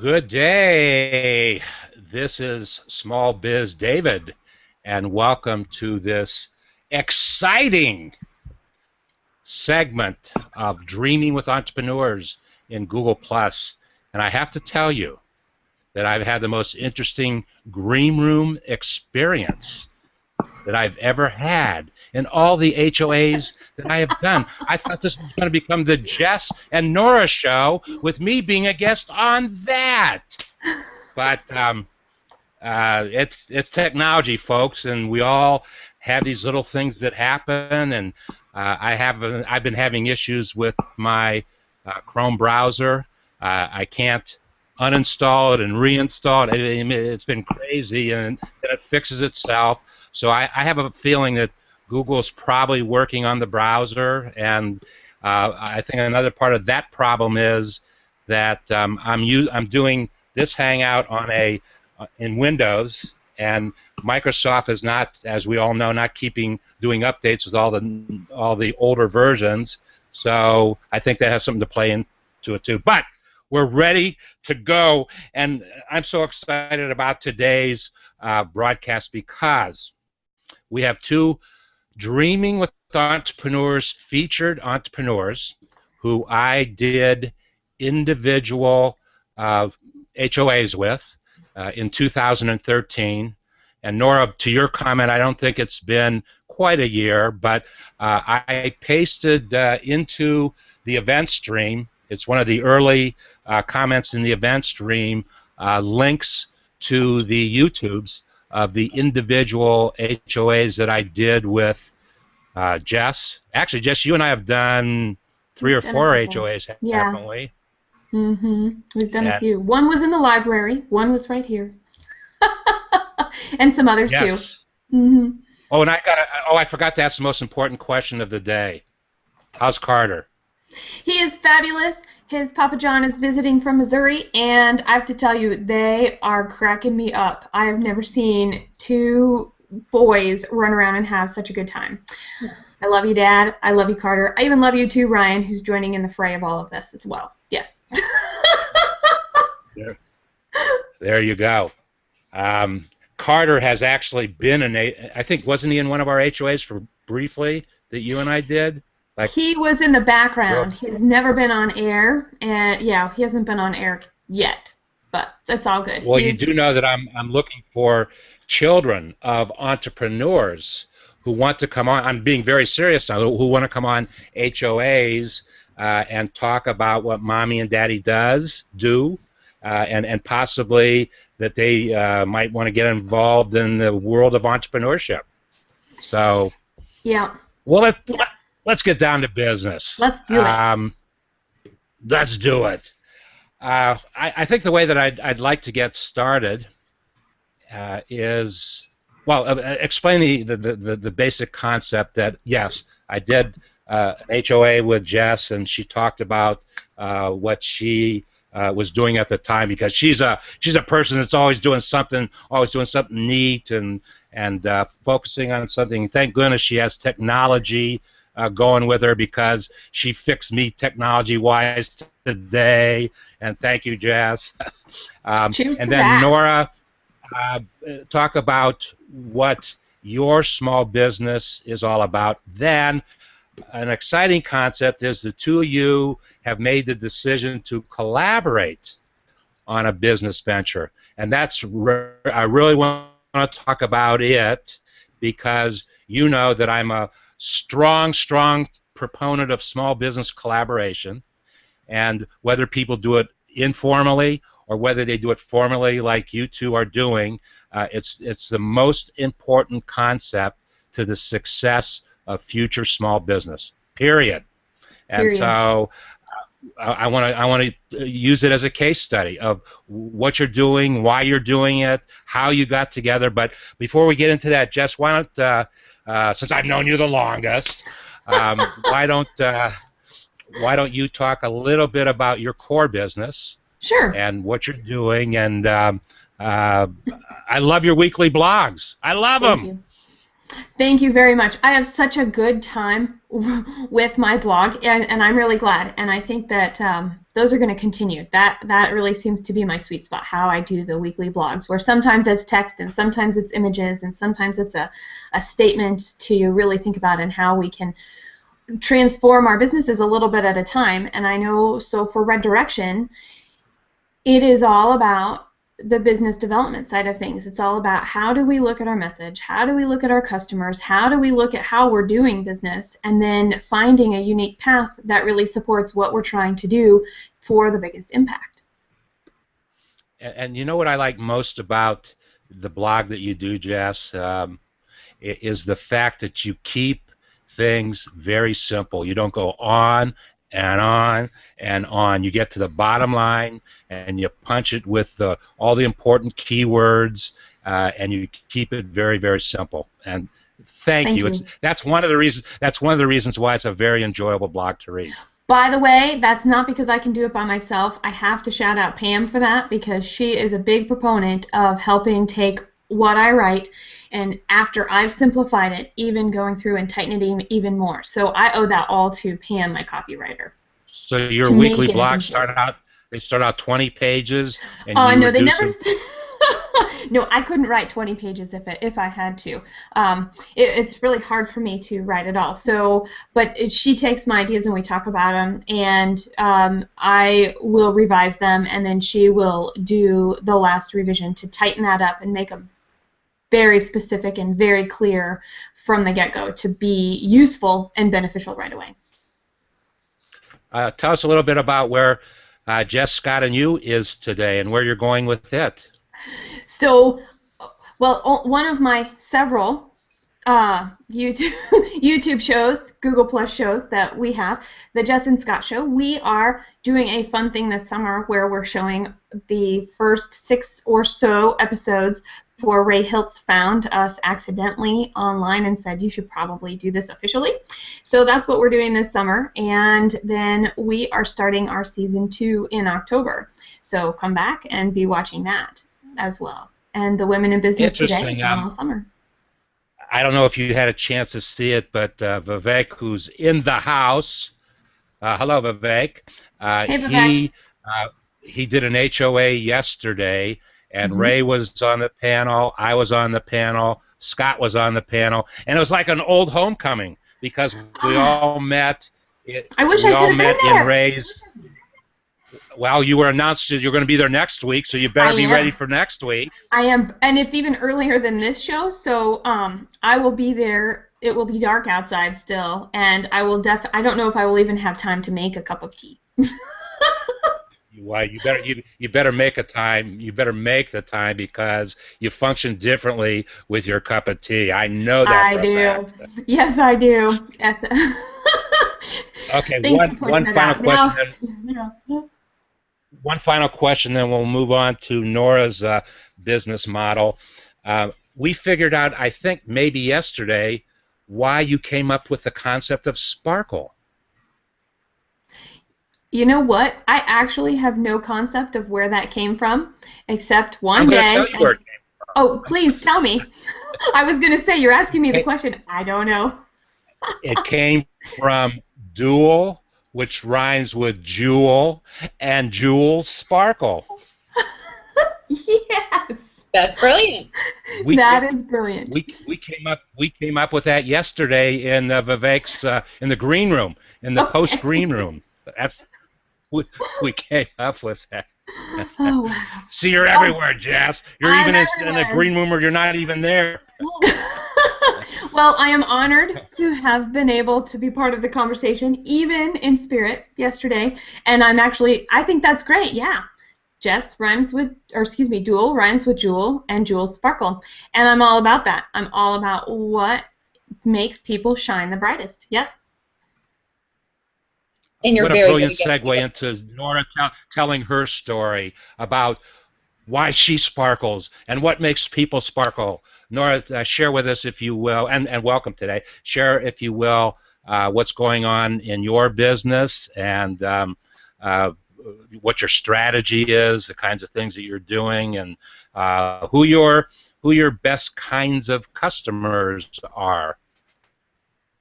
Good day. This is Small Biz David, and welcome to this exciting segment of Dreaming with Entrepreneurs in Google Plus. And I have to tell you that I've had the most interesting green room experience that I've ever had in all the HOAs that I have done. I thought this was going to become the Jess and Nora show with me being a guest on that. But it's technology, folks, and we all have these little things that happen. And I've been having issues with my Chrome browser. I can't uninstall it and reinstall it. It's been crazy, and it fixes itself. So I have a feeling that Google's probably working on the browser, and I think another part of that problem is that I'm doing this Hangout on in Windows, and Microsoft is not, as we all know, not doing updates with all the older versions. So I think that has something to play into it too. But we're ready to go, and I'm so excited about today's broadcast because we have two Dreaming with Entrepreneurs featured entrepreneurs who I did individual HOAs with in 2013. And Nora, to your comment, I don't think it's been quite a year, but I pasted into the event stream. It's one of the early comments in the event stream, links to the YouTubes of the individual HOAs that I did with Jess. Actually, Jess, you and I have done three or four HOAs, haven't we? We've done a few. One was in the library. One was right here. And some others too. Oh, and I forgot to ask the most important question of the day. How's Carter? He is fabulous. His Papa John is visiting from Missouri, and I have to tell you, they are cracking me up. I have never seen two boys run around and have such a good time. I love you, Dad. I love you, Carter. I even love you too, Ryan, who's joining in the fray of all of this as well. Yes. There you go. Carter has actually been I think, wasn't he in one of our HOAs for briefly that you and I did? He was in the background. He's never been on air, and yeah, he hasn't been on air yet, but it's all good. Well, you do know that I'm looking for children of entrepreneurs who want to come on. I'm being very serious now. Who want to come on HOAs and talk about what Mommy and Daddy do, and possibly that they might want to get involved in the world of entrepreneurship. So yeah. Well, let's get down to business. Let's do it. Let's do it. I think the way that I'd like to get started is, well, explain the basic concept that, yes, I did an HOA with Jess, and she talked about what she was doing at the time, because she's a person that's always doing something neat and focusing on something. Thank goodness she has technology going with her, because she fixed me technology-wise today, and thank you, Jess. And then Nora, talk about what your small business is all about. Then an exciting concept is the two of you have made the decision to collaborate on a business venture, and that's I really want to talk about it, because you know that I'm a strong proponent of small business collaboration, and whether people do it informally or whether they do it formally like you two are doing, it's the most important concept to the success of future small business, period. And so I want to use it as a case study of what you're doing, why you're doing it, how you got together. But before we get into that, Jess, why don't since I've known you the longest, why don't you talk a little bit about your core business? Sure. And what you're doing, and I love your weekly blogs. I love them. Thank you very much. I have such a good time with my blog, and I'm really glad. And I think that those are going to continue. That really seems to be my sweet spot, how I do the weekly blogs, where sometimes it's text and sometimes it's images and sometimes it's a statement to really think about and how we can transform our businesses a little bit at a time. And I know, so for Red Direction, it is all about the business development side of things. It's all about how do we look at our message, how do we look at our customers, how do we look at how we're doing business, and then finding a unique path that really supports what we're trying to do for the biggest impact. And you know what I like most about the blog that you do, Jess, is the fact that you keep things very simple. You don't go on and on and on. You get to the bottom line and you punch it with all the important keywords, and you keep it very, very simple. And thank you. That's one of the reasons. That's one of the reasons why it's a very enjoyable blog to read. By the way, that's not because I can do it by myself. I have to shout out Pam for that, because she is a big proponent of helping take what I write, and after I've simplified it, even going through and tightening it even more. So I owe that all to Pam, my copywriter. So your weekly blogs start out 20 pages, and oh, you no, they never. No, I couldn't write 20 pages if I had to. It's really hard for me to write it all. So, but she takes my ideas and we talk about them, and I will revise them, and then she will do the last revision to tighten that up and make them very specific and very clear from the get-go to be useful and beneficial right away. Tell us a little bit about where Jess Scott and You is today and where you're going with it. So, well, one of my several YouTube shows, Google Plus shows that we have, the Jess and Scott Show, we are doing a fun thing this summer where we're showing the first 6 or so episodes for Ray Hiltz found us accidentally online and said, you should probably do this officially. So that's what we're doing this summer, and then we are starting our season 2 in October. So come back and be watching that as well. And the Women in Business Today is on all summer. I don't know if you had a chance to see it, but Vivek, who's in the house, hello Vivek. Hey Vivek. He did an HOA yesterday, and Ray was on the panel, I was on the panel, Scott was on the panel, and it was like an old homecoming because we all met. I wish I could have been there. In Ray's. Well, you were announced that you're going to be there next week, so you better be ready for next week. I am, and it's even earlier than this show, so I will be there. It will be dark outside still, and I will I don't know if I will even have time to make a cup of tea. Well, you better make a time. You better make the time because you function differently with your cup of tea. I know that for a fact. Yes, I do. Yes. Okay, one final question. One final question, then we'll move on to Nora's business model. We figured out, I think maybe yesterday, why you came up with the concept of Sparkle. You know what? I actually have no concept of where that came from, except one day. I'm going to tell you where it came from. Oh, please tell me. I was going to say, you're asking me the question. I don't know. It came from Dual, which rhymes with jewel, and Jewel Sparkle. Yes. That's brilliant. That is brilliant. We came up with that yesterday in Vivek's in the green room, in the post green room. We came up with that. Oh wow. See, you're everywhere, Jess. You're even in the green room where you're not even there. Well, I am honored to have been able to be part of the conversation, even in spirit, yesterday. And I think that's great, yeah. Jess rhymes with, or excuse me, Dual rhymes with Jewel, and Jewel Sparkle. And I'm all about that. I'm all about what makes people shine the brightest. Yep. And you're what a very brilliant segue into Nora telling her story about why she sparkles and what makes people sparkle. Nora, share with us, if you will, and welcome today. Share, if you will, what's going on in your business and what your strategy is, the kinds of things that you're doing, and who your best kinds of customers are.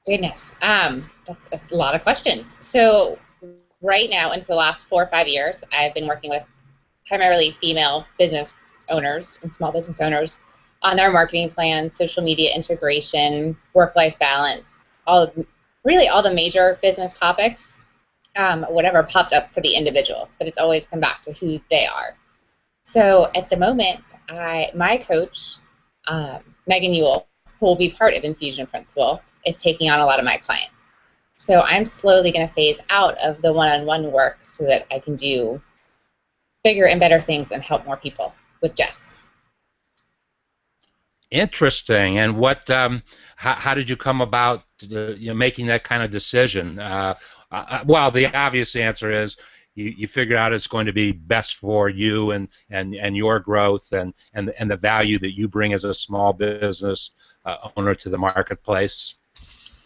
Goodness, that's a lot of questions. So right now, and for the last 4 or 5 years, I've been working with primarily female business owners and small business owners on their marketing plans, social media integration, work-life balance, really all the major business topics, whatever popped up for the individual, but it's always come back to who they are. So at the moment, my coach, Megan Ewell, who will be part of Infusion Principle, is taking on a lot of my clients. So I'm slowly going to phase out of the one-on-one work so that I can do bigger and better things and help more people with Jess. Interesting. And what? How did you come about making that kind of decision? Well, the obvious answer is you figured out it's going to be best for you and your growth and the value that you bring as a small business owner to the marketplace.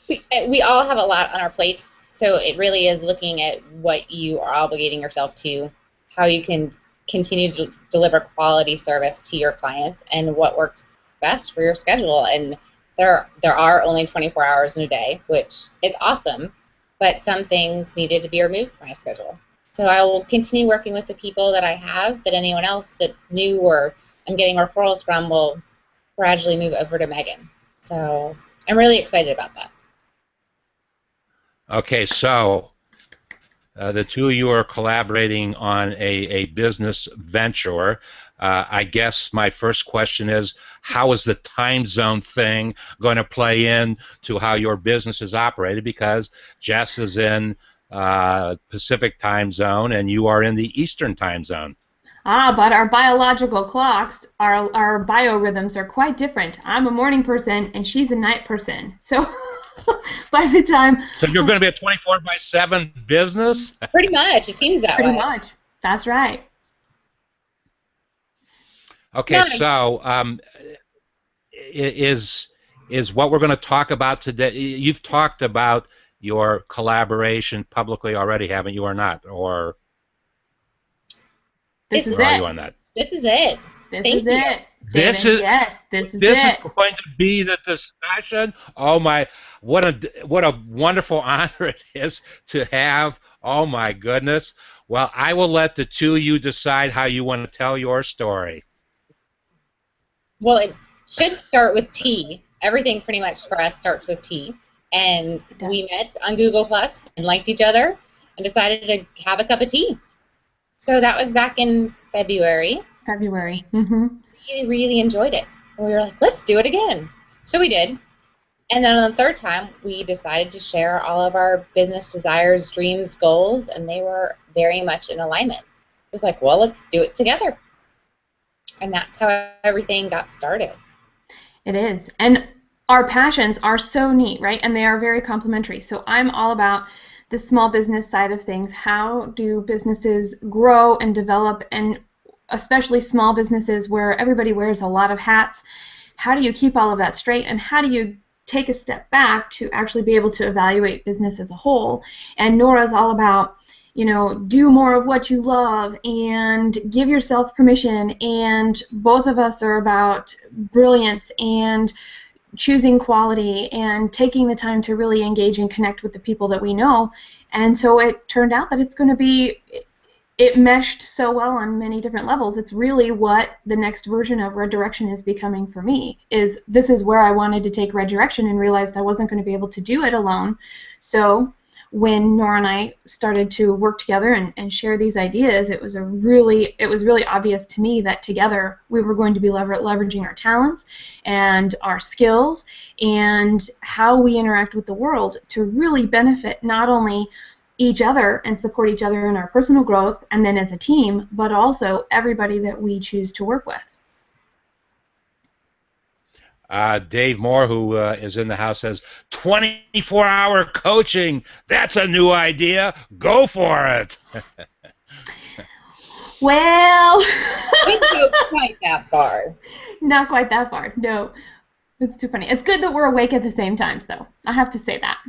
We all have a lot on our plates, so it really is looking at what you are obligating yourself to, how you can continue to deliver quality service to your clients, and what works best for your schedule. And there are only 24 hours in a day, which is awesome, but some things needed to be removed from my schedule. So I will continue working with the people that I have, but anyone else that's new or I'm getting referrals from will gradually move over to Megan. So I'm really excited about that. Okay, so the two of you are collaborating on a business venture. I guess my first question is, how is the time zone thing going to play in to how your business is operated? Because Jess is in Pacific time zone and you are in the Eastern time zone. But our biological clocks, our biorhythms are quite different. I'm a morning person and she's a night person. So by the time... So you're going to be a 24/7 business? Pretty much. It seems that way. Pretty much. That's right. Okay, Nice. So is what we're going to talk about today... You've talked about your collaboration publicly already, haven't you, or not? Or This is where are it. you on that? This is it. This Thank is you. it. This David, is- yes, this is This it. is going to be the discussion. Oh my! What a wonderful honor it is to have. Oh my goodness! Well, I will let the two of you decide how you want to tell your story. Well, it should start with tea. Everything pretty much for us starts with tea. And It does. we met on Google Plus and liked each other and decided to have a cup of tea. So that was back in February. February. Mm-hmm. We really enjoyed it. And we were like, let's do it again. So we did. And then on the third time, we decided to share all of our business desires, dreams, goals, and they were very much in alignment. It was like, well, let's do it together. And that's how everything got started. It is. And our passions are so neat, right? And they are very complementary. So I'm all about the small business side of things. How do businesses grow and develop, and especially small businesses where everybody wears a lot of hats? How do you keep all of that straight, and how do you take a step back to actually be able to evaluate business as a whole? And Nora's all about, do more of what you love and give yourself permission, and both of us are about brilliance and choosing quality and taking the time to really engage and connect with the people that we know. And so it turned out that it's going to be, it meshed so well on many different levels. It's really what the next version of Red Direction is becoming for me. This is where I wanted to take Red Direction and realized I wasn't going to be able to do it alone. So when Nora and I started to work together and share these ideas, it was really obvious to me that together we were going to be leveraging our talents and our skills and how we interact with the world to really benefit not only each other and support each other in our personal growth and then as a team, but also everybody that we choose to work with. Dave Moore, who is in the house, says 24-hour coaching. That's a new idea. Go for it. Well, Didn't go quite that far. not quite that far. No, it's too funny. It's good that we're awake at the same times, though. I have to say that.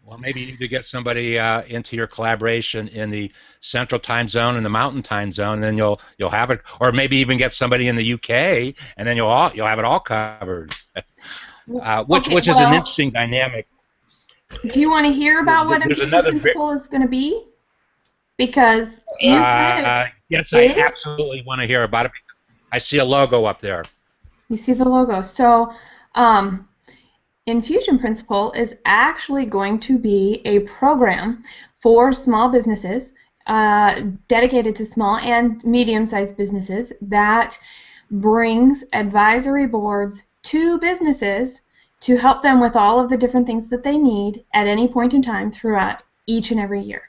Well, maybe you need to get somebody into your collaboration in the Central Time Zone and the Mountain Time Zone, and then you'll have it. Or maybe even get somebody in the UK, and then you'll have it all covered. which is an interesting dynamic. Do you want to hear about what There's Infusion another Principle is going to be? Because yes, I absolutely want to hear about it. I see a logo up there. You see the logo. So Infusion Principle is actually going to be a program for small businesses, dedicated to small and medium-sized businesses, that brings advisory boards to businesses to help them with all of the different things that they need at any point in time throughout each and every year.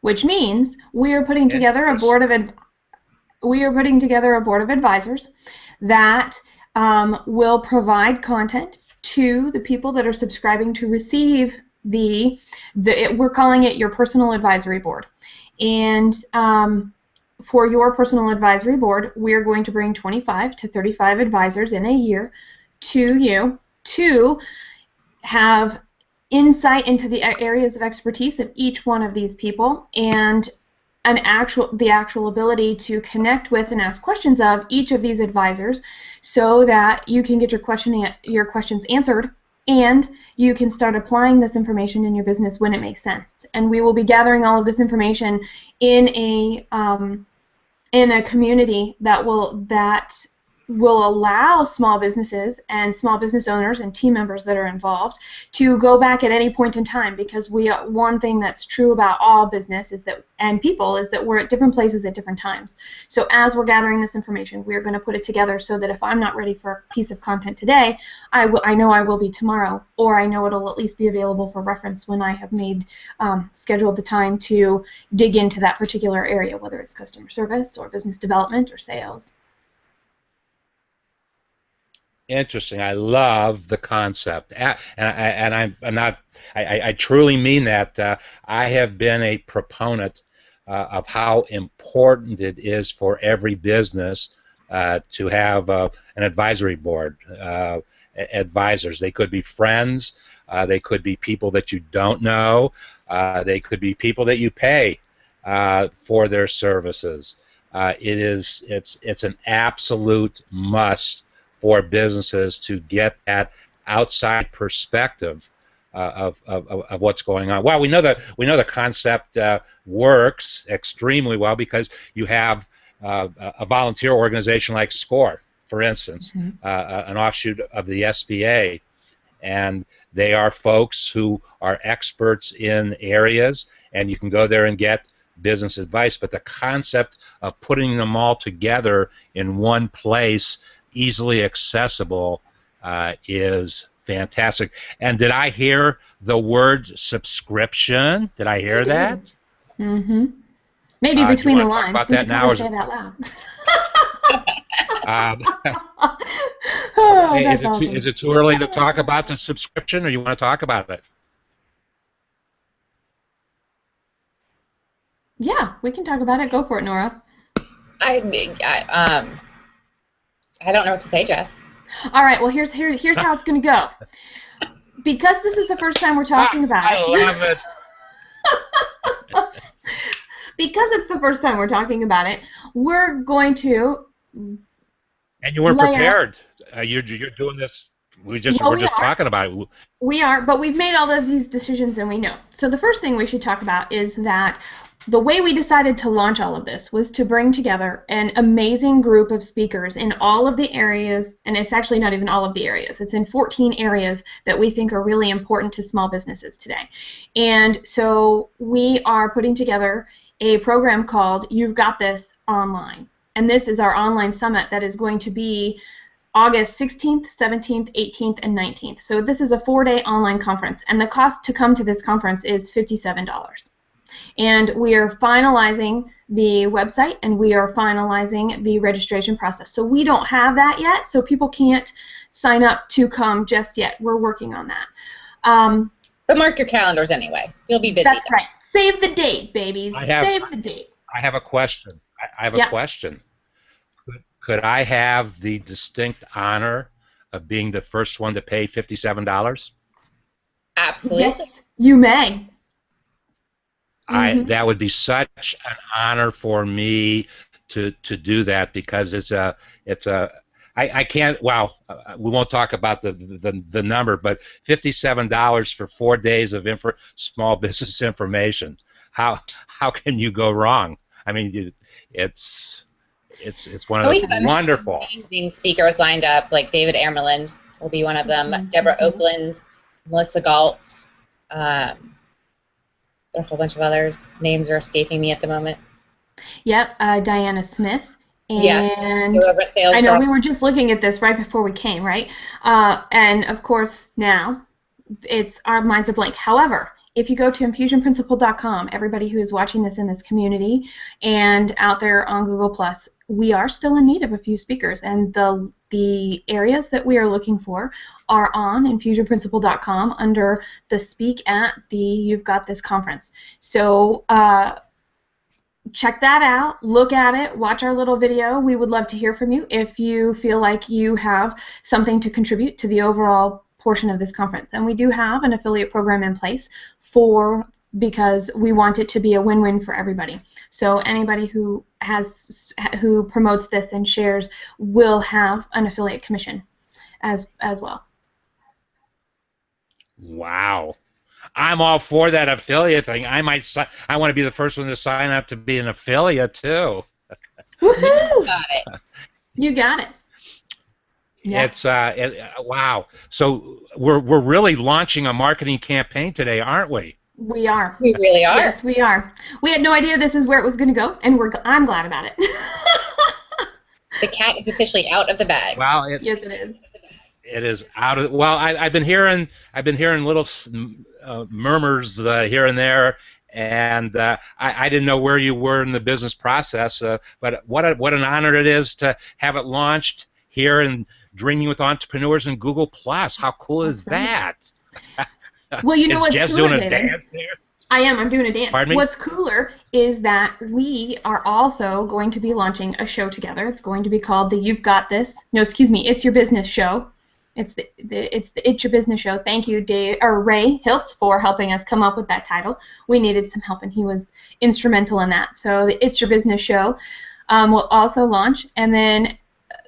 Which means we are putting together a board of advisors that will provide content to the people that are subscribing to receive we're calling it your personal advisory board. And for your personal advisory board, we're going to bring 25 to 35 advisors in a year to you to have insight into the areas of expertise of each one of these people, and the actual ability to connect with and ask questions of each of these advisors, so that you can get your questions answered, and you can start applying this information in your business when it makes sense. And we will be gathering all of this information in a community that will allow small businesses and small business owners and team members that are involved to go back at any point in time, because one thing that's true about all business and people is that we're at different places at different times. So as we're gathering this information, we're going to put it together so that if I'm not ready for a piece of content today, I know I will be tomorrow, or I know it'll at least be available for reference when I have scheduled the time to dig into that particular area, whether it's customer service or business development or sales. Interesting. I love the concept, and I truly mean that. I have been a proponent of how important it is for every business to have an advisory board. Advisors. They could be friends. They could be people that you don't know. They could be people that you pay for their services. It's an absolute must for businesses to get that outside perspective of what's going on. Well, we know the concept works extremely well because you have a volunteer organization like SCORE, for instance, an offshoot of the SBA, and they are folks who are experts in areas, and you can go there and get business advice. But the concept of putting them all together in one place, easily accessible, is fantastic. And did I hear the word subscription? Did I hear that? Mm-hmm. Maybe between the lines. About that now, say it out loud. Is it too early to talk about the subscription, or you want to talk about it? Yeah, we can talk about it. Go for it, Nora. I don't know what to say, Jess. All right. Well, here's how it's going to go. Because this is the first time we're talking about it. I love it. Because it's the first time we're talking about it, we're going to. And you weren't prepared. You're doing this. We're just talking about it. We are, but we've made all of these decisions, and we know. So the first thing we should talk about is that the way we decided to launch all of this was to bring together an amazing group of speakers in all of the areas, and it's actually not even all of the areas. It's in 14 areas that we think are really important to small businesses today. And so we are putting together a program called You've Got This Online. And this is our online summit that is going to be August 16th, 17th, 18th, and 19th. So this is a 4-day online conference, and the cost to come to this conference is $57. And we are finalizing the website, and we are finalizing the registration process. So we don't have that yet, so people can't sign up to come just yet. We're working on that. But mark your calendars anyway. You'll be busy. That's right. Save the date, babies. Save the date. I have a question. I have a question. Could I have the distinct honor of being the first one to pay $57? Absolutely. Yes, you may. That would be such an honor for me to do that, because it's a I can't. Well, we won't talk about the number, but $57 for 4 days of small business information. How can you go wrong? I mean, it's one of We those have wonderful. amazing speakers lined up, like David Amerland will be one of them, Deborah Oakland, Melissa Galt. There are a whole bunch of others. Names are escaping me at the moment. Yep, Diana Smith. And Yes, I know we were just looking at this right before we came, right? And of course now our minds are blank. However, if you go to infusionprinciple.com, everybody who is watching this in this community and out there on Google+, we are still in need of a few speakers, and the areas that we are looking for are on infusionprinciple.com under the Speak at the You've Got This conference. So check that out, look at it, watch our little video. We would love to hear from you if you feel like you have something to contribute to the overall portion of this conference. And we do have an affiliate program in place because we want it to be a win-win for everybody. So anybody who promotes this and shares will have an affiliate commission as well. Wow. I'm all for that affiliate thing. I want to be the first one to sign up to be an affiliate too. Woohoo! Got it. You got it. Yeah. It's wow. So we're really launching a marketing campaign today, aren't we? We are. We really are. Yes, we are. We had no idea this is where it was going to go, and I'm glad about it. The cat is officially out of the bag. Well, yes, it is. It is out of. Well, I've been hearing little murmurs here and there, and I didn't know where you were in the business process. But what an honor it is to have it launched here in Dreaming with Entrepreneurs and Google+. How cool is that? Well, you know what's Jess cooler, doing a David? dance there? I'm doing a dance. Pardon me? What's cooler is that we are also going to be launching a show together. It's going to be called the You've Got This. No, excuse me, It's Your Business Show. It's the It's Your Business Show. Thank you, Ray Hiltz, for helping us come up with that title. We needed some help, and he was instrumental in that. So the It's Your Business Show will also launch, and then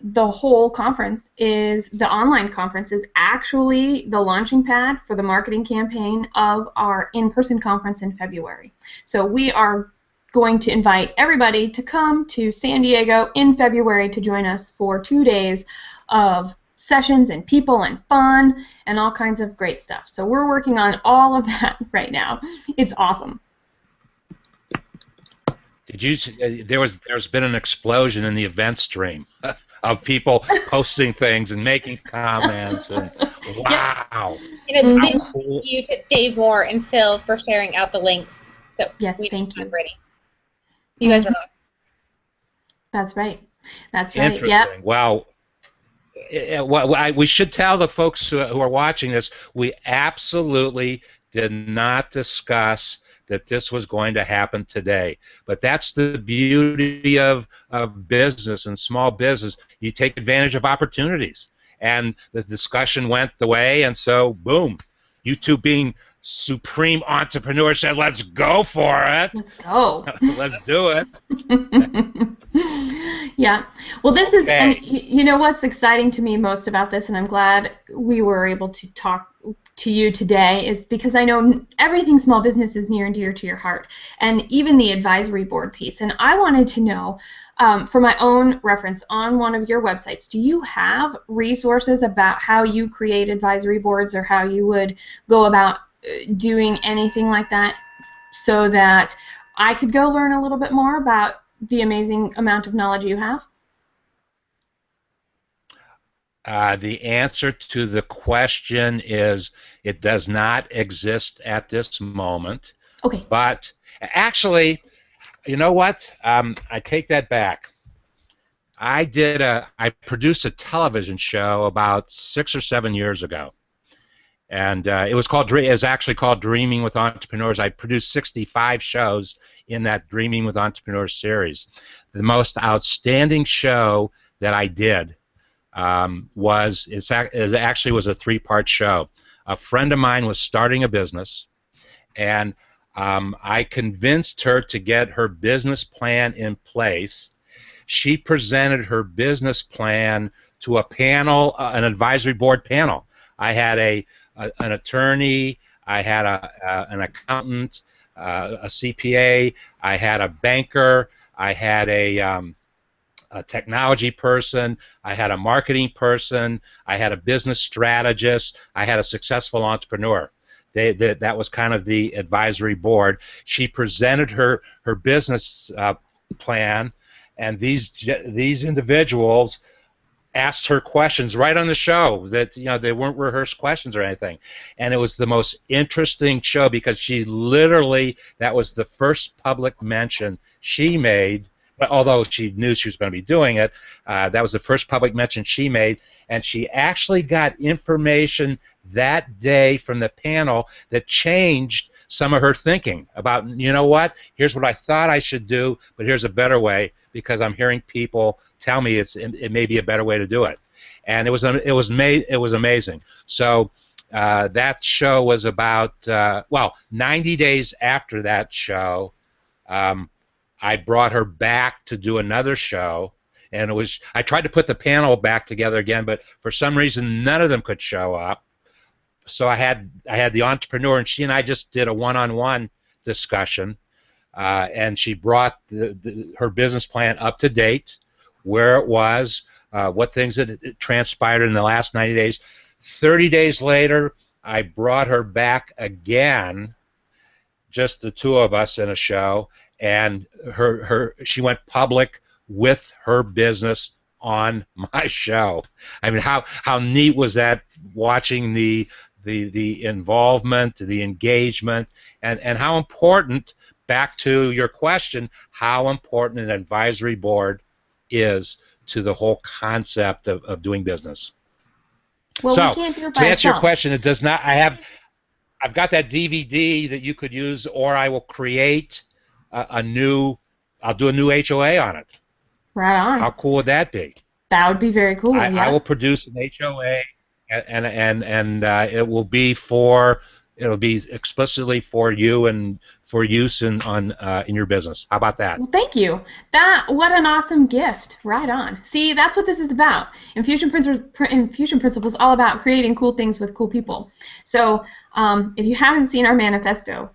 the whole conference the online conference is actually the launching pad for the marketing campaign of our in-person conference in February. So we are going to invite everybody to come to San Diego in February to join us for 2 days of sessions and people and fun and all kinds of great stuff. So we're working on all of that right now. It's awesome. Did you? There's been an explosion in the event stream of people posting things and making comments. And wow! And thank you to Dave Moore and Phil for sharing out the links that we thank you. Ready. So you guys are. That's right. That's right. Interesting. Wow. We should tell the folks who are watching this, we absolutely did not discuss that this was going to happen today. But that's the beauty of business and small business. You take advantage of opportunities. And the discussion went the way, and so, boom. You two being supreme entrepreneurs said, let's go for it. Let's go. Let's do it. Yeah. Well, this is, and you know what's exciting to me most about this, and I'm glad we were able to talk to you today, is because I know everything small business is near and dear to your heart, and even the advisory board piece. And I wanted to know, for my own reference, on one of your websites, do you have resources about how you create advisory boards or how you would go about doing anything like that so that I could go learn a little bit more about the amazing amount of knowledge you have? The answer to the question is it does not exist at this moment. Okay. But actually, you know what? I take that back. I produced a television show about 6 or 7 years ago, and it was actually called Dreaming with Entrepreneurs. I produced 65 shows in that Dreaming with Entrepreneurs series. The most outstanding show that I did was a 3-part show. A friend of mine was starting a business, and I convinced her to get her business plan in place. She presented her business plan to a panel, an advisory board panel. I had an attorney, I had an accountant, a CPA, I had a banker, I had a technology person, I had a marketing person, I had a business strategist, I had a successful entrepreneur. That was kind of the advisory board. She presented her business plan, and these individuals asked her questions right on the show that, you know, they weren't rehearsed questions or anything. And it was the most interesting show because she literally, that was the first public mention she made, although she knew she was going to be doing it. That was the first public mention she made, and she actually got information that day from the panel that changed some of her thinking about, you know what, here's what I thought I should do, but here's a better way because I'm hearing people tell me it may be a better way to do it. And it was amazing. So that show was about, well, 90 days after that show, I brought her back to do another show, and I tried to put the panel back together again, but for some reason none of them could show up. So I had the entrepreneur, and she and I just did a one-on-one discussion, and she brought her business plan up to date, where it was, what things had transpired in the last 90 days. 30 days later, I brought her back again, just the two of us in a show, and she went public with her business on my show. I mean, how neat was that, watching the involvement, the engagement, and how important, back to your question, how important an advisory board is to the whole concept of doing business. Well, so, we can't do it by to answer your ourselves. question, it does not. I've got that DVD that you could use, or I will create I'll do a new HOA on it. Right on. How cool would that be? That would be very cool. I will produce an HOA, and it'll be explicitly for you and for use in your business. How about that? Well, thank you. What an awesome gift. Right on. See, that's what this is about. Infusion Principles is all about creating cool things with cool people. So if you haven't seen our manifesto,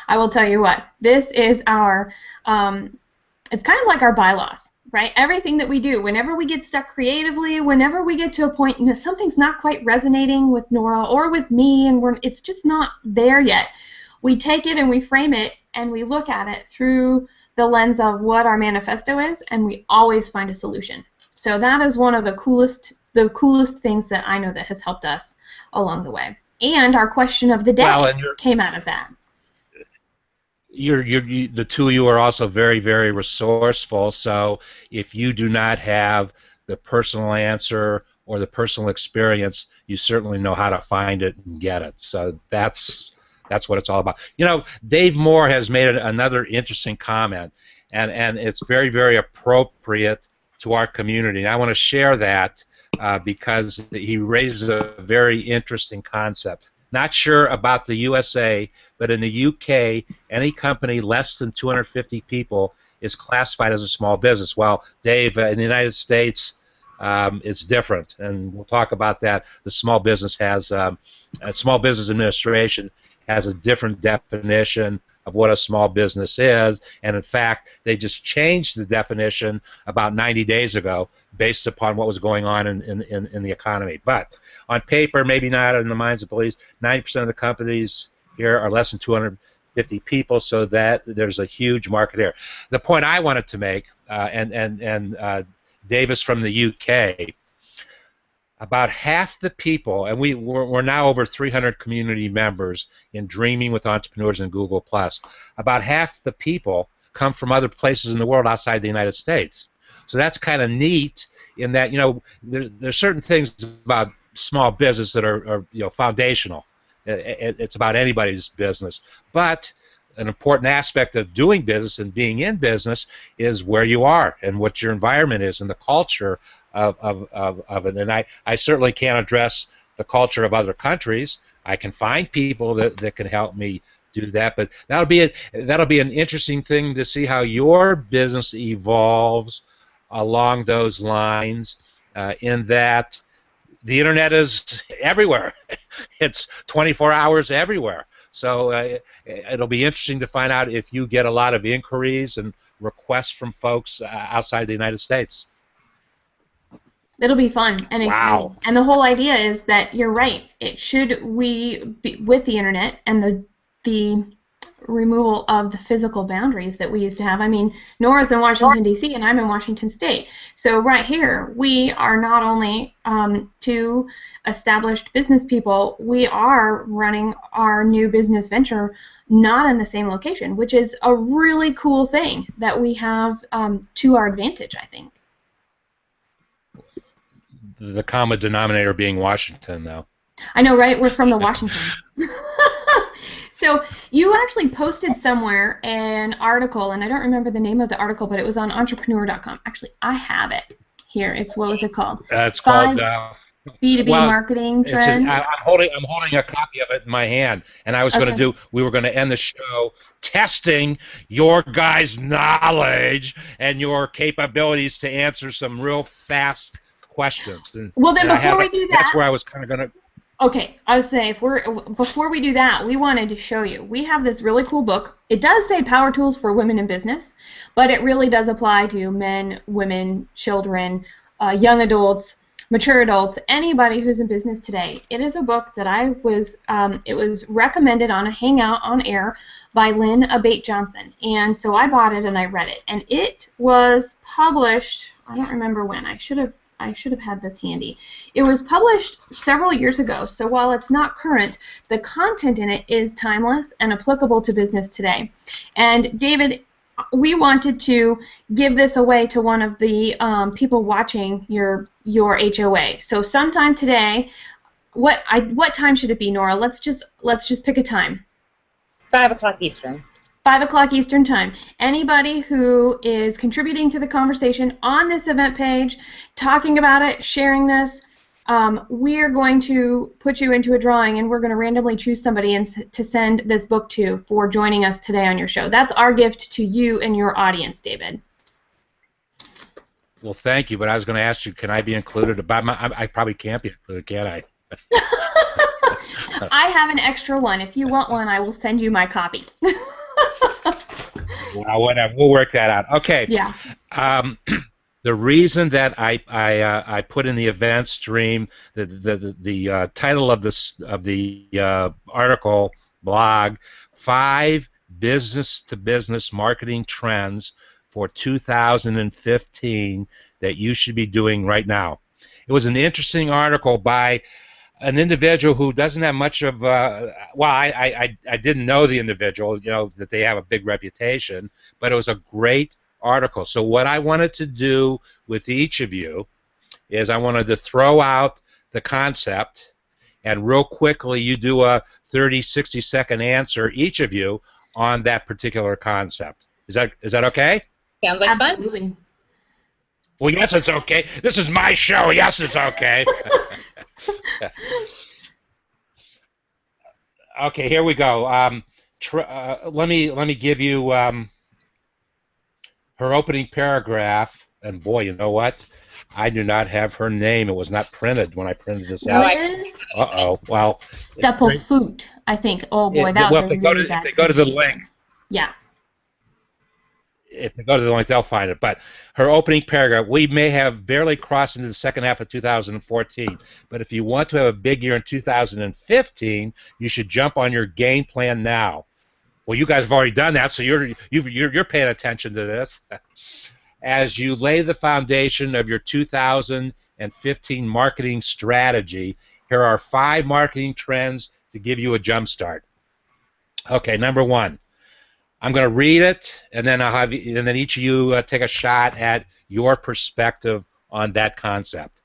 I will tell you what, this is our, it's kind of like our bylaws, right? Everything that we do, whenever we get stuck creatively, whenever we get to a point, something's not quite resonating with Nora or with me, and it's just not there yet, we take it and we frame it and we look at it through the lens of what our manifesto is, and we always find a solution. So that is one of the coolest things that I know that has helped us along the way. And our question of the day came out of that. The two of you are also very, very resourceful. So if you do not have the personal answer or the personal experience, you certainly know how to find it and get it. So that's what it's all about. You know, Dave Moore has made another interesting comment, and it's very, very appropriate to our community. And I want to share that because he raises a very interesting concept. Not sure about the USA, but in the UK, any company less than 250 people is classified as a small business. Well, Dave, in the United States, it's different, and we'll talk about that. The Small Business Small Business Administration has a different definition of what a small business is, and in fact, they just changed the definition about 90 days ago based upon what was going on in the economy. But on paper, maybe not in the minds of police, 90% of the companies here are less than 250 people, so that there's a huge market here. The point I wanted to make, and Davis from the UK, about half the people, and we're now over 300 community members in Dreaming with Entrepreneurs and Google+. About half the people come from other places in the world outside the United States. So that's kind of neat in that, you know, there's certain things about small business that are foundational. It's about anybody's business. But an important aspect of doing business and being in business is where you are and what your environment is and the culture of it. And I certainly can't address the culture of other countries. I can find people that can help me do that, but that'll be an interesting thing to see how your business evolves along those lines. in that the internet is everywhere. It's 24 hours everywhere. So it'll be interesting to find out if you get a lot of inquiries and requests from folks outside the United States. It'll be fun and exciting. Wow. And the whole idea is that you're right. With the internet and the removal of the physical boundaries that we used to have. I mean, Nora's in Washington, D.C., and I'm in Washington State. So right here, we are not only two established business people, we are running our new business venture not in the same location, which is a really cool thing that we have to our advantage, I think. The common denominator being Washington, though. I know, right? We're from the Washingtons. So you actually posted somewhere an article, and I don't remember the name of the article, but it was on entrepreneur.com. Actually, I have it here. What was it called? It's called B2B marketing trends. I'm holding a copy of it in my hand, and I was going to do. We were going to end the show testing your guys' knowledge and your capabilities to answer some real fast questions. Well, then before we do that, that's where I was kind of going to. Okay, I was saying, before we do that, we wanted to show you. We have this really cool book. It does say Power Tools for Women in Business, but it really does apply to men, women, children, young adults, mature adults, anybody who's in business today. It is a book that it was recommended on a Hangout on Air by Lynn Abate Johnson, and so I bought it and I read it. And it was published, I don't remember when, I should have had this handy. It was published several years ago, so while it's not current, the content in it is timeless and applicable to business today. And David, we wanted to give this away to one of the people watching your HOA. So sometime today, what time should it be, Nora? Let's just pick a time. 5 o'clock Eastern. 5 o'clock Eastern Time. Anybody who is contributing to the conversation on this event page, talking about it, sharing this, we're going to put you into a drawing, and we're going to randomly choose somebody to send this book to for joining us today on your show. That's our gift to you and your audience, David. Well, thank you, but I was going to ask you, can I be included? I probably can't be included, can I? I have an extra one. If you want one, I will send you my copy. Well, whatever. We'll work that out. Okay. Yeah. The reason that I put in the event stream the title of the article blog, 5 business-to-business marketing trends for 2015 that you should be doing right now. It was an interesting article by an individual who doesn't have much of I didn't know the individual, that they have a big reputation, but it was a great article. So what I wanted to do with each of you is I wanted to throw out the concept, and real quickly you do a 30, 60-second answer, each of you, on that particular concept. Is that okay? Sounds like Absolutely. Fun. Well, yes, it's okay. This is my show. Yes, it's okay. Okay, here we go. Let me give you her opening paragraph. And boy, you know what? I do not have her name. It was not printed when I printed this out. Liz Uh-oh. Well, Stepelfoot, I think. Oh boy, that was a really bad. If they go to the link. Yeah. If they go to the link, they'll find it. But her opening paragraph, we may have barely crossed into the second half of 2014, but if you want to have a big year in 2015, you should jump on your game plan now. Well, you guys have already done that, so you're paying attention to this. As you lay the foundation of your 2015 marketing strategy, here are 5 marketing trends to give you a jump start. Okay, number 1. I'm going to read it, and then then each of you take a shot at your perspective on that concept.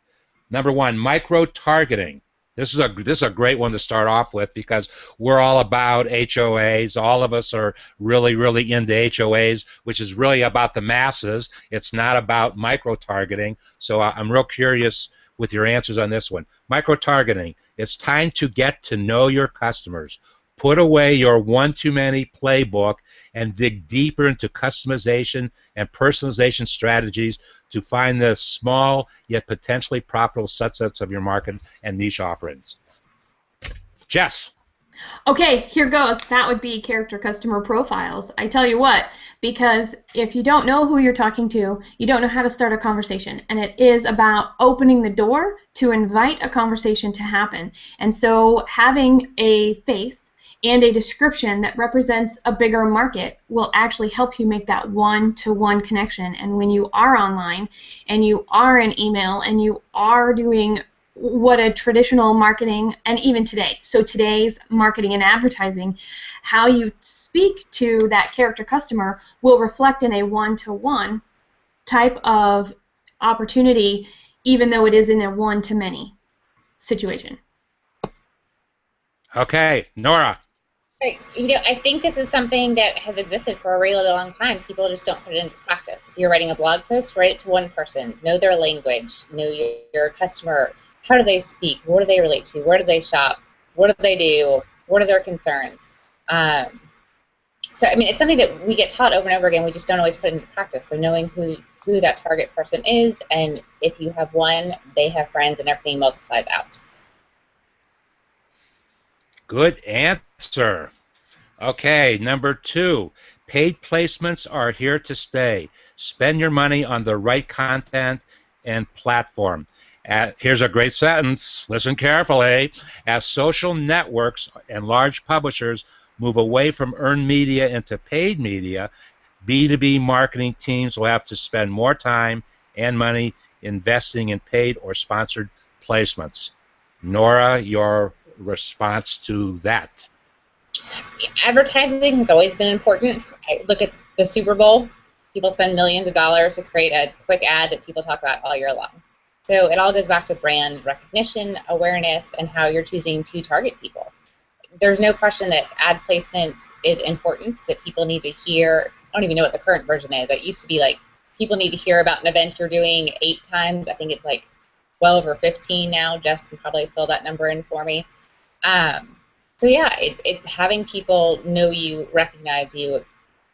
Number 1, micro-targeting. This is a great one to start off with because we're all about HOAs. All of us are really, really into HOAs, which is really about the masses. It's not about micro-targeting. So I'm real curious with your answers on this one. Micro-targeting. It's time to get to know your customers. Put away your one-too-many playbook and dig deeper into customization and personalization strategies to find the small yet potentially profitable subsets of your market and niche offerings. Jess. Okay, here goes. That would be character customer profiles. I tell you what, because if you don't know who you're talking to, you don't know how to start a conversation. And it is about opening the door to invite a conversation to happen. And so having a face and a description that represents a bigger market will actually help you make that one-to-one connection. And when you are online and you are in email and you are doing what a traditional marketing, and even today, so today's marketing and advertising, how you speak to that character customer will reflect in a one-to-one type of opportunity, even though it is in a one-to-many situation. Okay, Nora. I think this is something that has existed for a really long time. People just don't put it into practice. If you're writing a blog post, write it to one person. Know their language. Know your customer. How do they speak? What do they relate to? Where do they shop? What do they do? What are their concerns? So, I mean, it's something that we get taught over and over again. We just don't always put it into practice. So knowing who that target person is, and if you have one, they have friends, and everything multiplies out. Good answer. Okay, number 2. Paid placements are here to stay. Spend your money on the right content and platform. Here's a great sentence. Listen carefully. As social networks and large publishers move away from earned media into paid media, B2B marketing teams will have to spend more time and money investing in paid or sponsored placements. Nora, your response to that? Advertising has always been important. I look at the Super Bowl. People spend millions of dollars to create a quick ad that people talk about all year long. So it all goes back to brand recognition, awareness, and how you're choosing to target people. There's no question that ad placement is important, that people need to hear. I don't even know what the current version is. It used to be like people need to hear about an event you're doing 8 times. I think it's like 12 or 15 now. Jess can probably fill that number in for me. So yeah, it's having people know you, recognize you,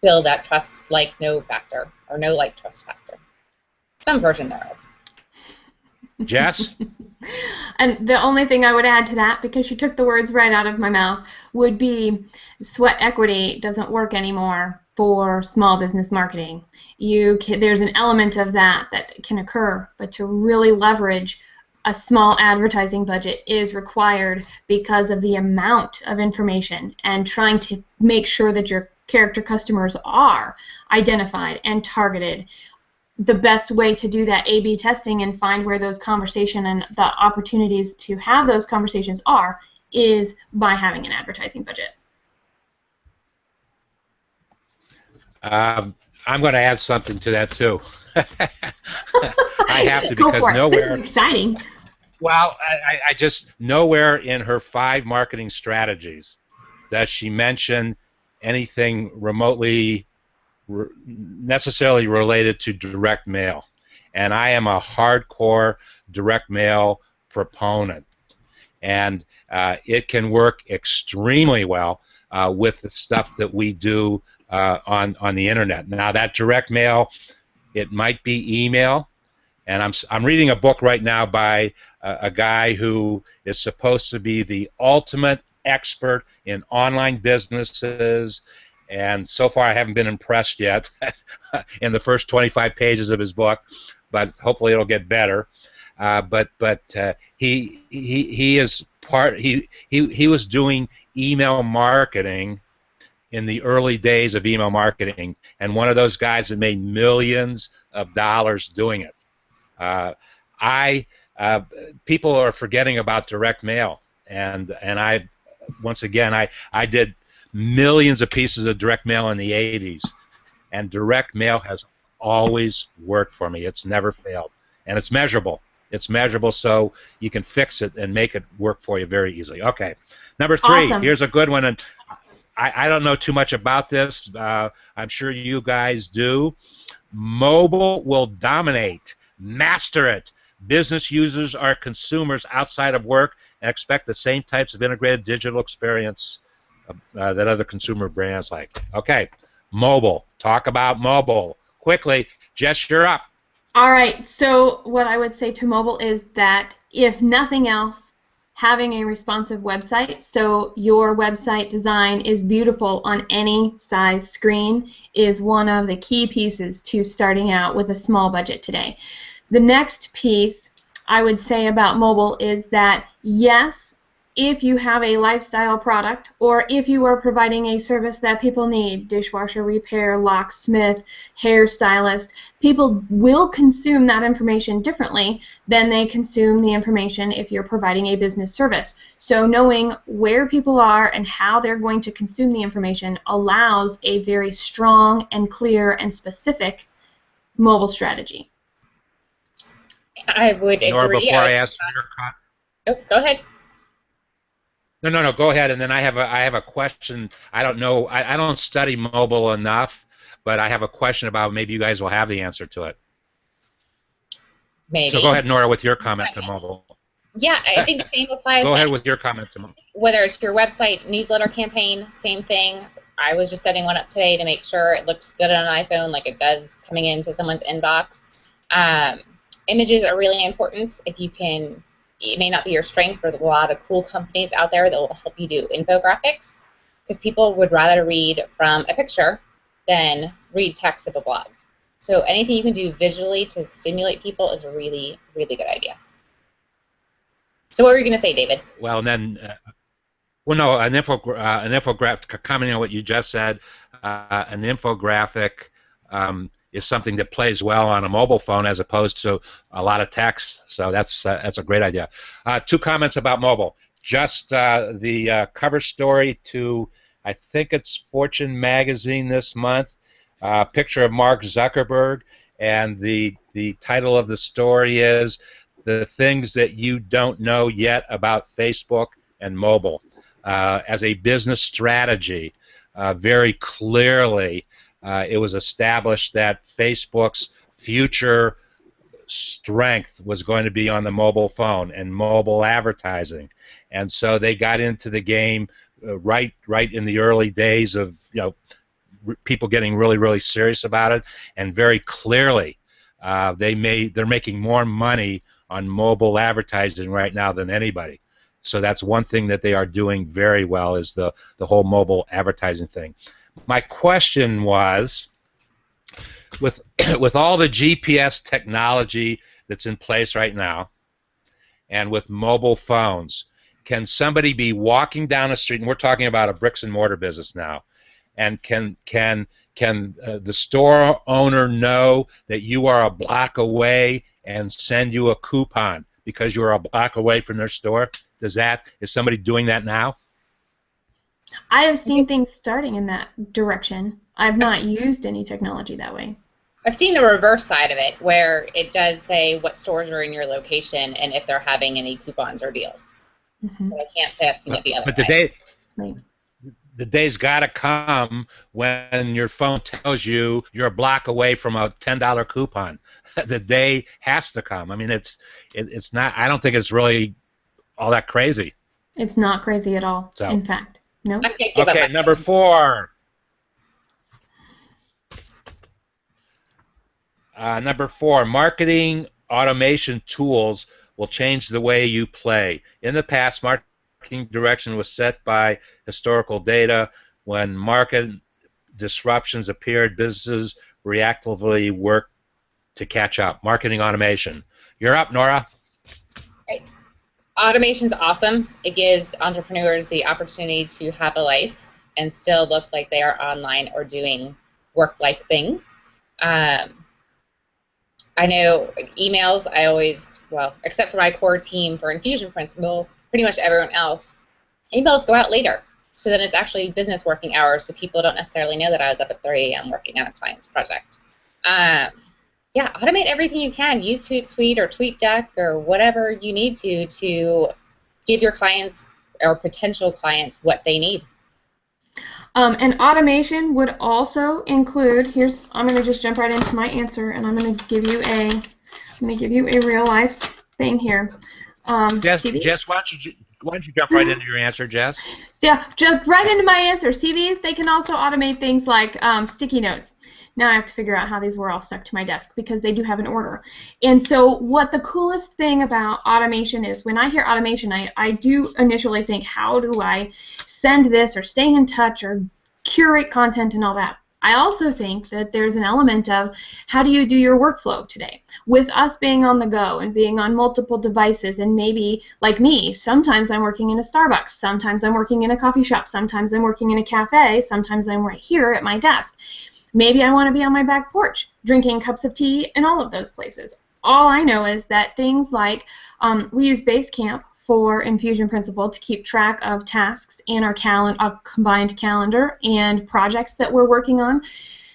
build that trust like no factor, or no like trust factor. Some version thereof. Jess? And the only thing I would add to that, because you took the words right out of my mouth, would be sweat equity doesn't work anymore for small business marketing. There's an element of that can occur, but to really leverage a small advertising budget is required because of the amount of information and trying to make sure that your character customers are identified and targeted. The best way to do that A/B testing and find where those conversations and the opportunities to have those conversations are is by having an advertising budget. I'm going to add something to that too. I have to, Go because for it. nowhere. This is exciting. Well, I just nowhere in her 5 marketing strategies does she mention anything remotely necessarily related to direct mail, and I am a hardcore direct mail proponent, and it can work extremely well with the stuff that we do on the internet. Now, that direct mail, it might be email, and I'm reading a book right now by a guy who is supposed to be the ultimate expert in online businesses. And so far, I haven't been impressed yet in the first 25 pages of his book, but hopefully it'll get better. But he was doing email marketing in the early days of email marketing, and one of those guys that made millions of dollars doing it. People are forgetting about direct mail, and I once again I did millions of pieces of direct mail in the 80s, and direct mail has always worked for me. It's never failed, and it's measurable. It's measurable, so you can fix it and make it work for you very easily. Okay, number 3. Awesome. Here's a good one, and I don't know too much about this. I'm sure you guys do. Mobile will dominate. Master it. Business users are consumers outside of work and expect the same types of integrated digital experience that other consumer brands like. Okay, mobile. Talk about mobile. Quickly, Jess, you're up. All right, so what I would say to mobile is that if nothing else, having a responsive website, so your website design is beautiful on any size screen, is one of the key pieces to starting out with a small budget today. The next piece I would say about mobile is that, yes, if you have a lifestyle product or if you are providing a service that people need, dishwasher repair, locksmith, hairstylist, people will consume that information differently than they consume the information if you're providing a business service. So knowing where people are and how they're going to consume the information allows a very strong and clear and specific mobile strategy. I would agree. Nora, before I ask your comment. Oh, go ahead. No, go ahead, and then I have a question. I don't know. I don't study mobile enough, but I have a question about maybe you guys will have the answer to it. Maybe. So go ahead, Nora, with your comment to mobile. Yeah, I think the same applies. Go ahead with your comment to mobile. Whether it's your website, newsletter campaign, same thing. I was just setting one up today to make sure it looks good on an iPhone like it does coming into someone's inbox. Images are really important. If you can, it may not be your strength, but there's a lot of cool companies out there that will help you do infographics, because people would rather read from a picture than read text of a blog. So anything you can do visually to stimulate people is a really, really good idea. So what were you going to say, David? Well, and then, well, no, an infographic, commenting on what you just said, an infographic is something that plays well on a mobile phone as opposed to a lot of text. So that's a great idea. Two comments about mobile. Just the cover story to, I think it's Fortune magazine this month. Picture of Mark Zuckerberg, and the title of the story is "The Things That You Don't Know Yet About Facebook and Mobile." As a business strategy, very clearly, it was established that Facebook's future strength was going to be on the mobile phone and mobile advertising, and so they got into the game right in the early days of people getting really serious about it, and very clearly they're making more money on mobile advertising right now than anybody. So that's one thing that they are doing very well, is the whole mobile advertising thing. My question was, with all the GPS technology that's in place right now, and with mobile phones, can somebody be walking down a street, and we're talking about a bricks and mortar business now, and can the store owner know that you are a block away and send you a coupon because you are a block away from their store? Is somebody doing that now? I have seen things starting in that direction. I've not used any technology that way. I've seen the reverse side of it, where it does say what stores are in your location and if they're having any coupons or deals. Mm-hmm. But I can't say I've seen it the other way. The day's got to come when your phone tells you you're a block away from a $10 coupon. The day has to come. I mean, it's not. I don't think it's really all that crazy. It's not crazy at all. So, in fact. No. Okay, number 4. Number 4, marketing automation tools will change the way you play. In the past, marketing direction was set by historical data. When market disruptions appeared, businesses reactively worked to catch up. Marketing automation. You're up, Nora. Automation's awesome. It gives entrepreneurs the opportunity to have a life and still look like they are online or doing work-like things. I know emails, except for my core team for Infusion Principle, pretty much everyone else, emails go out later. So then it's actually business working hours, so people don't necessarily know that I was up at 3 a.m. working on a client's project. Yeah, automate everything you can. Use Hootsuite or TweetDeck or whatever you need to give your clients or potential clients what they need. And automation would also include. I'm going to just jump right into my answer, and I'm going to give you a real life thing here. Jess, why don't you jump right into your answer, Jess? Yeah, jump right into my answer. See these? They can also automate things like sticky notes. Now I have to figure out how these were all stuck to my desk because they do have an order. And so what the coolest thing about automation is, when I hear automation, I do initially think, how do I send this or stay in touch or curate content and all that? I also think that there's an element of, how do you do your workflow today? With us being on the go and being on multiple devices, and maybe, like me, sometimes I'm working in a Starbucks, sometimes I'm working in a coffee shop, sometimes I'm working in a cafe, sometimes I'm right here at my desk. Maybe I want to be on my back porch drinking cups of tea in all of those places. All I know is that things like, we use Basecamp for Infusion Principle to keep track of tasks in our combined calendar and projects that we're working on.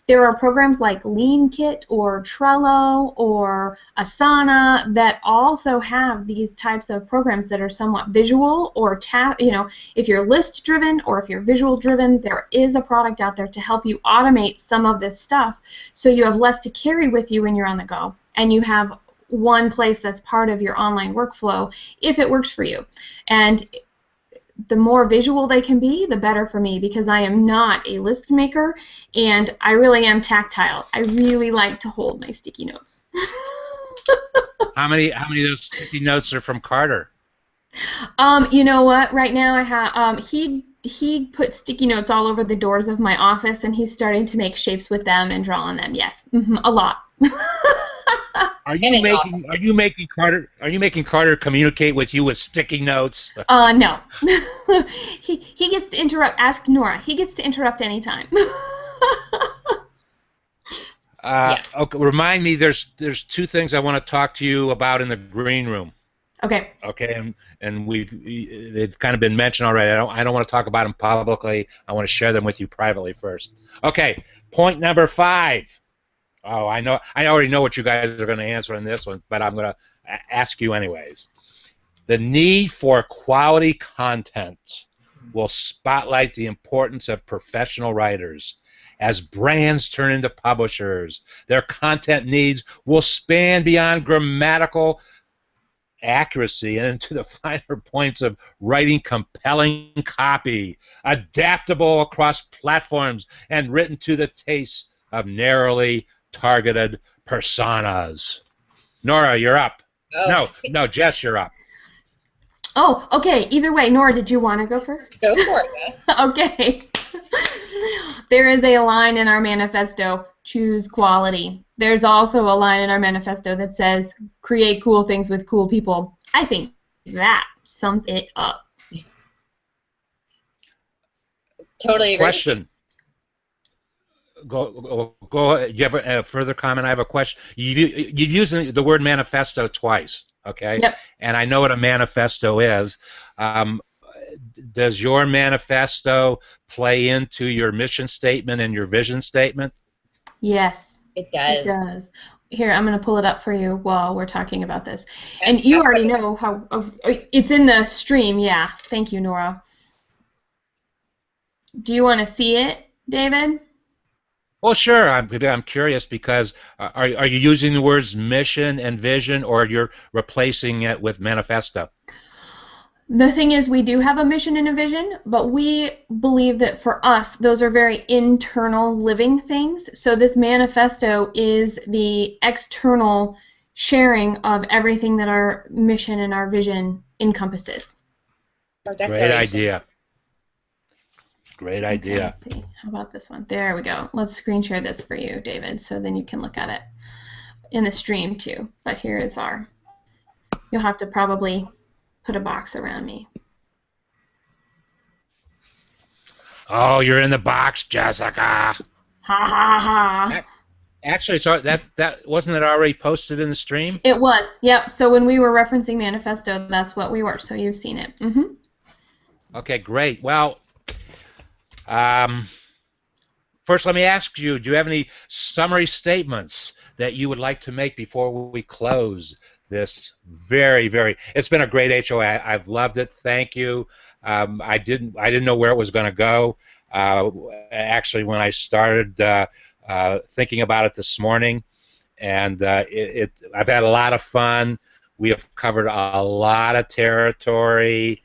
There are programs like LeanKit or Trello or Asana that also have these types of programs that are somewhat visual, or if you're list driven or if you're visual driven, there is a product out there to help you automate some of this stuff so you have less to carry with you when you're on the go, and you have one place that's part of your online workflow if it works for you. And the more visual they can be, the better for me, because I am not a list maker and I really am tactile. I really like to hold my sticky notes. How many of those sticky notes are from Carter? You know what? Right now I have he put sticky notes all over the doors of my office, and he's starting to make shapes with them and draw on them. Yes, a lot. Are you making Carter communicate with you with sticky notes? No. he gets to interrupt. Ask Nora. He gets to interrupt anytime. Yes. Okay, remind me. There's two things I want to talk to you about in the green room. Okay. Okay, and they've kind of been mentioned already. I don't want to talk about them publicly. I want to share them with you privately first. Okay, point number 5. Oh, I know. I already know what you guys are going to answer on this one, but I'm going to ask you anyways. The need for quality content will spotlight the importance of professional writers. As brands turn into publishers, their content needs will span beyond grammatical accuracy and into the finer points of writing compelling copy, adaptable across platforms, and written to the taste of narrowly targeted personas. Nora, you're up. Oh. No, Jess, you're up. Oh, okay. Either way, Nora, did you want to go first? Go for it, Jess. Okay. There is a line in our manifesto, choose quality. There's also a line in our manifesto that says, create cool things with cool people. I think that sums it up. Totally agree. Question. Go ahead. You have a further comment? I have a question. You've used the word manifesto twice, okay? Yep. And I know what a manifesto is. Does your manifesto play into your mission statement and your vision statement? Yes. It does. It does. Here, I'm going to pull it up for you while we're talking about this. And you already know how it's in the stream. Yeah. Thank you, Nora. Do you want to see it, David? Well, sure. I'm curious because are you using the words mission and vision, or you're replacing it with manifesto? The thing is, we do have a mission and a vision, but we believe that for us, those are very internal living things. So this manifesto is the external sharing of everything that our mission and our vision encompasses. Great idea. Great idea. Okay, let's see. How about this one? There we go. Let's screen share this for you, David, so then you can look at it in the stream too. But here is our, you'll have to probably put a box around me. Oh, you're in the box, Jessica. Ha ha ha. Actually, so that wasn't it already posted in the stream? It was. Yep. So when we were referencing manifesto, that's what we were. So you've seen it. Mm-hmm. Okay, great. Well, first let me ask you, do you have any summary statements that you would like to make before we close this it's been a great HOA. I've loved it. Thank you. I didn't know where it was going to go. Actually, when I started thinking about it this morning, and I've had a lot of fun. We have covered a lot of territory,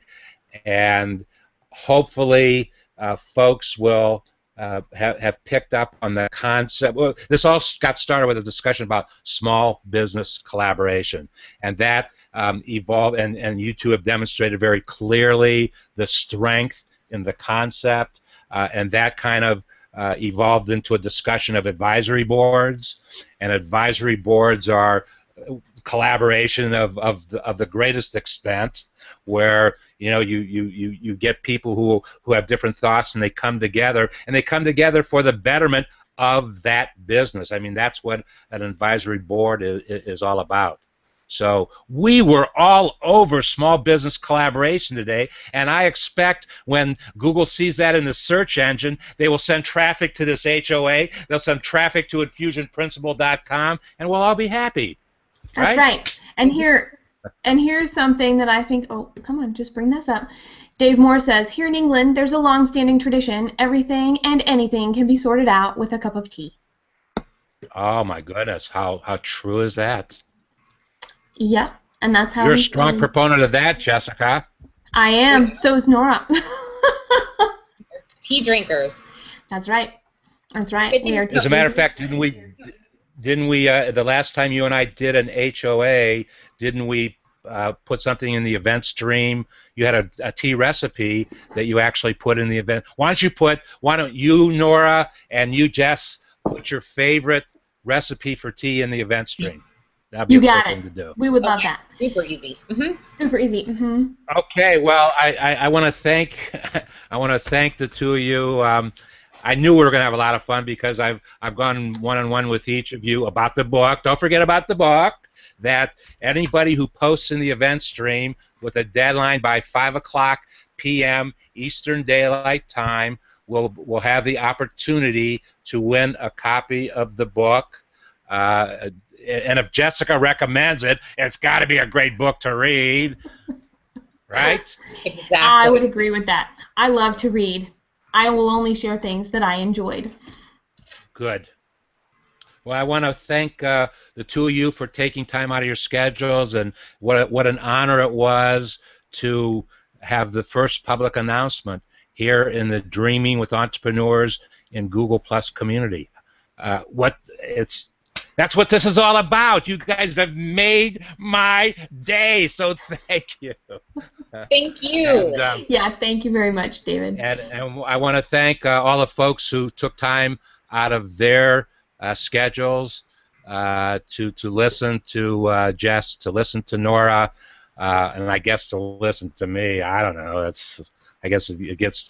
and hopefully folks will have picked up on the concept. Well, this all got started with a discussion about small business collaboration, and that evolved, and you two have demonstrated very clearly the strength in the concept, and that kind of evolved into a discussion of advisory boards, and advisory boards are collaboration of the greatest extent, where you get people who have different thoughts, and they come together for the betterment of that business. I mean, that's what an advisory board is all about. So we were all over small business collaboration today, and I expect when Google sees that in the search engine, they will send traffic to this HOA, they'll send traffic to infusionprinciple.com, and we'll all be happy. That's right. And here's something that I think, oh, come on, just bring this up. Dave Moore says, here in England, there's a long-standing tradition. Everything and anything can be sorted out with a cup of tea. Oh, my goodness. How true is that? Yep, and that's how You're a strong proponent of that, Jessica. I am. So is Nora. Tea drinkers. That's right. That's right. We are As a matter of fact, didn't we the last time you and I did an HOA, didn't we put something in the event stream? You had a tea recipe that you actually put in the event. Why don't you, Nora, and you, Jess, put your favorite recipe for tea in the event stream? That'd be you a got cool it. thing to do. We would love that. Super easy. Super easy. Okay, well, I want to thank the two of you. I knew we were going to have a lot of fun because I've gone one-on-one with each of you about the book. Don't forget about the book. That anybody who posts in the event stream with a deadline by 5:00 p.m. Eastern Daylight Time will have the opportunity to win a copy of the book. And if Jessica recommends it, it's got to be a great book to read, right? Exactly. I would agree with that. I love to read. I will only share things that I enjoyed. Good. Well, I want to thank the two of you for taking time out of your schedules, and what an honor it was to have the first public announcement here in the Dreaming with Entrepreneurs in Google Plus community. That's what this is all about. You guys have made my day, so thank you. Thank you. And, Yeah, thank you very much, David. And I want to thank all the folks who took time out of their schedules to listen to Jess, to listen to Nora, and I guess to listen to me. I don't know. I guess it gets.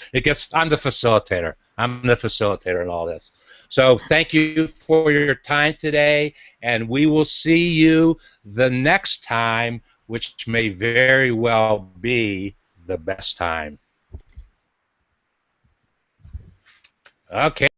I'm the facilitator. I'm the facilitator in all this. So thank you for your time today, and we will see you the next time, which may very well be the best time. Okay.